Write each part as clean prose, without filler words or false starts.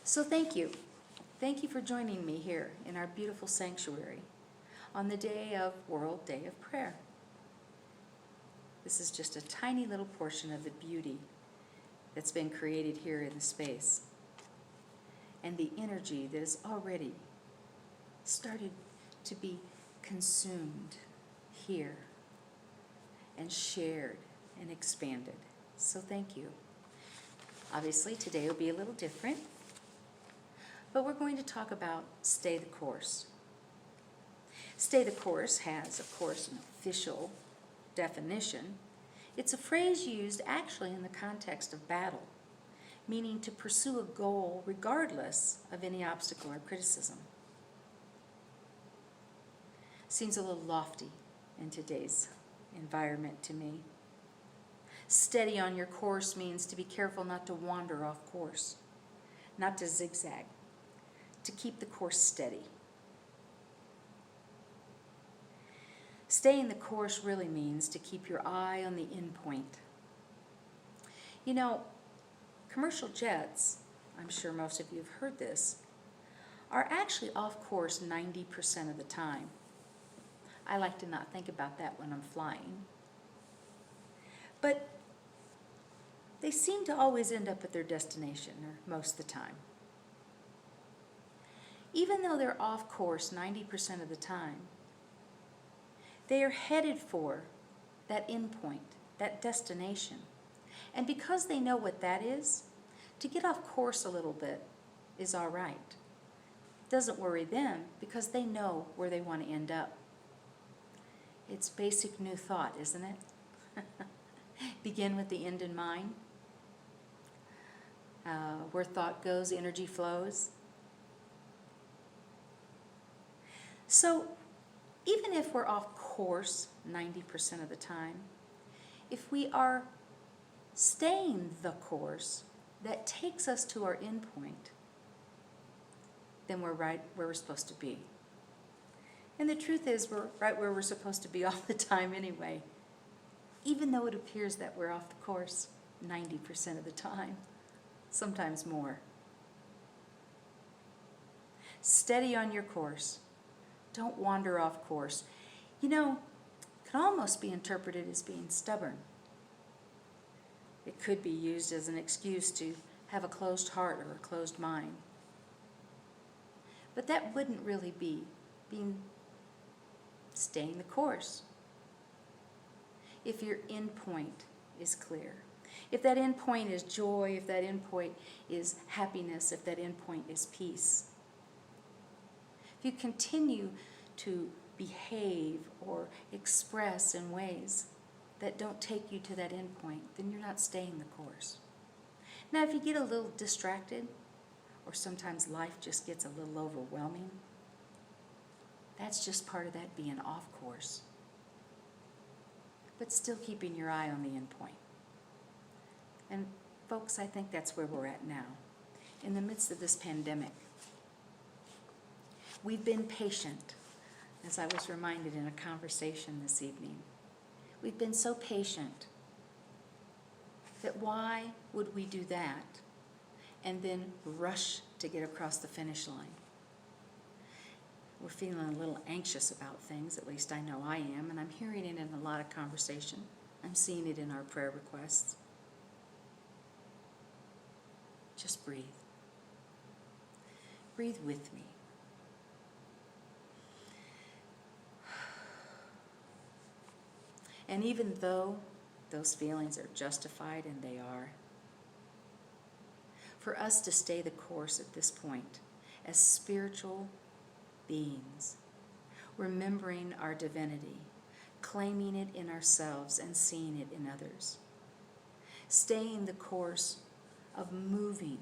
So thank you. Thank you for joining me here in our beautiful sanctuary on the day of World Day of Prayer. This is just a tiny little portion of the beauty that's been created here in the space and the energy that has already started to be consumed here and shared and expanded. So thank you. Obviously today will be a little different, but we're going to talk about Stay the Course. Stay the Course has, of course, an official definition. It's a phrase used actually in the context of battle, meaning to pursue a goal regardless of any obstacle or criticism. Seems a little lofty in today's environment to me. Steady on your course means to be careful not to wander off course, not to zigzag, to keep the course steady. Staying the course really means to keep your eye on the end point. You know, commercial jets, I'm sure most of you have heard this, are actually off course 90% of the time. I like to not think about that when I'm flying. But they seem to always end up at their destination, or most of the time. Even though they're off course 90% of the time, they are headed for that end point, that destination. And because they know what that is, to get off course a little bit is all right. Doesn't worry them because they know where they want to end up. It's basic new thought, isn't it? Begin with the end in mind. Where thought goes, energy flows. So even if we're off course 90% of the time, if we are staying the course that takes us to our end point, then we're right where we're supposed to be. And the truth is, we're right where we're supposed to be all the time anyway, even though it appears that we're off the course 90% of the time, sometimes more. Steady on your course. Don't wander off course. You know, it can almost be interpreted as being stubborn. It could be used as an excuse to have a closed heart or a closed mind. But that wouldn't really be staying the course. If your end point is clear, if that end point is joy, if that end point is happiness, if that end point is peace. If you continue to behave or express in ways that don't take you to that end point, then you're not staying the course. Now, if you get a little distracted, or sometimes life just gets a little overwhelming, that's just part of that being off course. But still keeping your eye on the end point. And folks, I think that's where we're at now, in the midst of this pandemic. We've been patient, as I was reminded in a conversation this evening. We've been so patient that why would we do that and then rush to get across the finish line? We're feeling a little anxious about things, at least I know I am, and I'm hearing it in a lot of conversation. I'm seeing it in our prayer requests. Just breathe. Breathe with me. And even though those feelings are justified, and they are, for us to stay the course at this point as spiritual beings, remembering our divinity, claiming it in ourselves and seeing it in others, staying the course of moving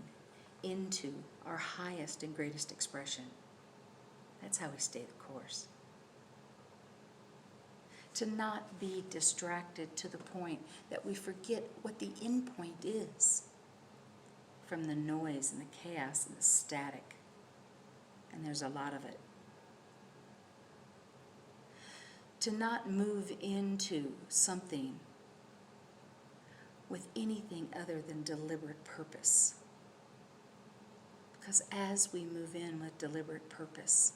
into our highest and greatest expression. That's how we stay the course. To not be distracted to the point that we forget what the end point is from the noise and the chaos and the static. And there's a lot of it. To not move into something with anything other than deliberate purpose. Because as we move in with deliberate purpose,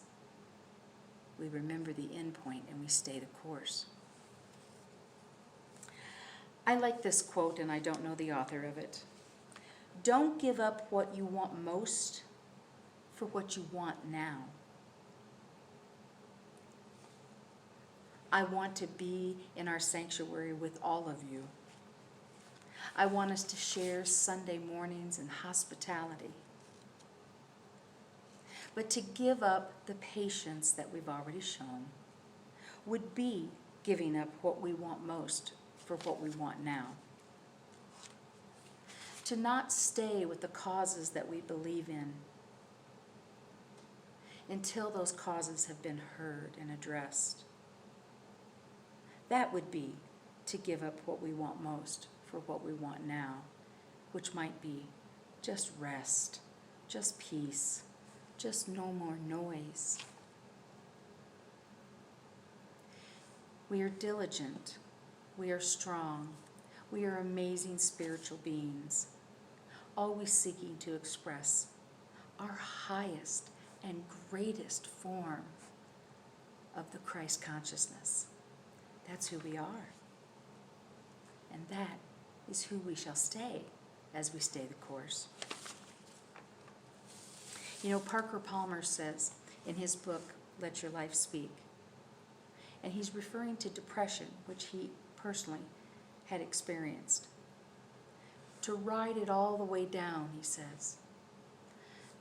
we remember the end point and we stay the course. I like this quote, and I don't know the author of it. Don't give up what you want most for what you want now. I want to be in our sanctuary with all of you. I want us to share Sunday mornings in hospitality. But to give up the patience that we've already shown would be giving up what we want most for what we want now. To not stay with the causes that we believe in until those causes have been heard and addressed. That would be to give up what we want most for what we want now, which might be just rest, just peace, just no more noise. We are diligent, we are strong, we are amazing spiritual beings, always seeking to express our highest and greatest form of the Christ consciousness. That's who we are. And that is who we shall stay as we stay the course. You know, Parker Palmer says in his book, Let Your Life Speak, and he's referring to depression, which he personally had experienced. To ride it all the way down, he says.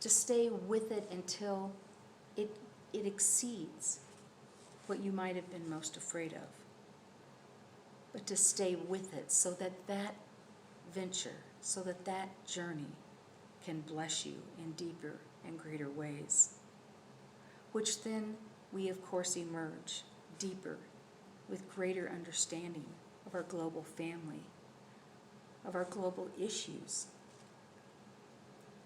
To stay with it until it exceeds what you might have been most afraid of. But to stay with it so that that venture, so that that journey can bless you in deeper and greater ways. Which then we of course emerge deeper with greater understanding of our global family, of our global issues,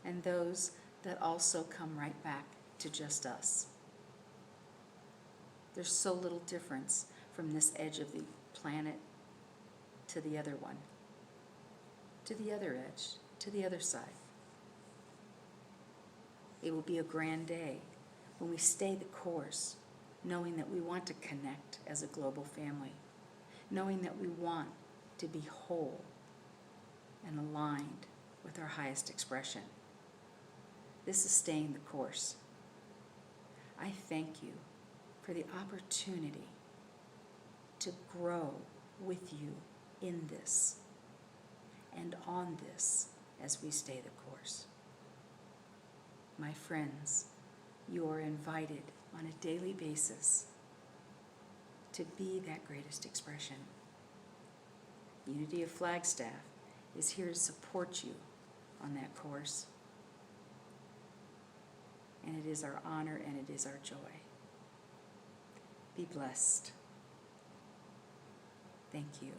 and those that also come right back to just us. There's so little difference from this edge of the planet to the other one, to the other edge, to the other side. It will be a grand day when we stay the course, knowing that we want to connect as a global family, knowing that we want to be whole and aligned with our highest expression. This is staying the course. I thank you for the opportunity to grow with you in this and on this as we stay the course. My friends, you are invited on a daily basis to be that greatest expression. Unity of Flagstaff is here to support you on that course. And it is our honor and it is our joy. Be blessed. Thank you.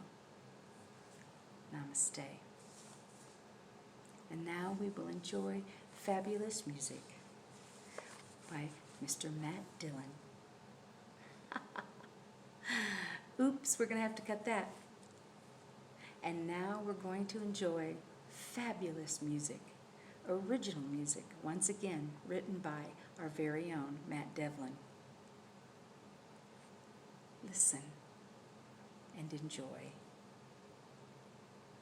Namaste. And now we will enjoy fabulous music by Mr. Matt Dillon. Oops, we're going to have to cut that. And now we're going to enjoy fabulous music, original music, once again written by our very own Matt Devlin. Listen and enjoy.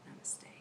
Namaste.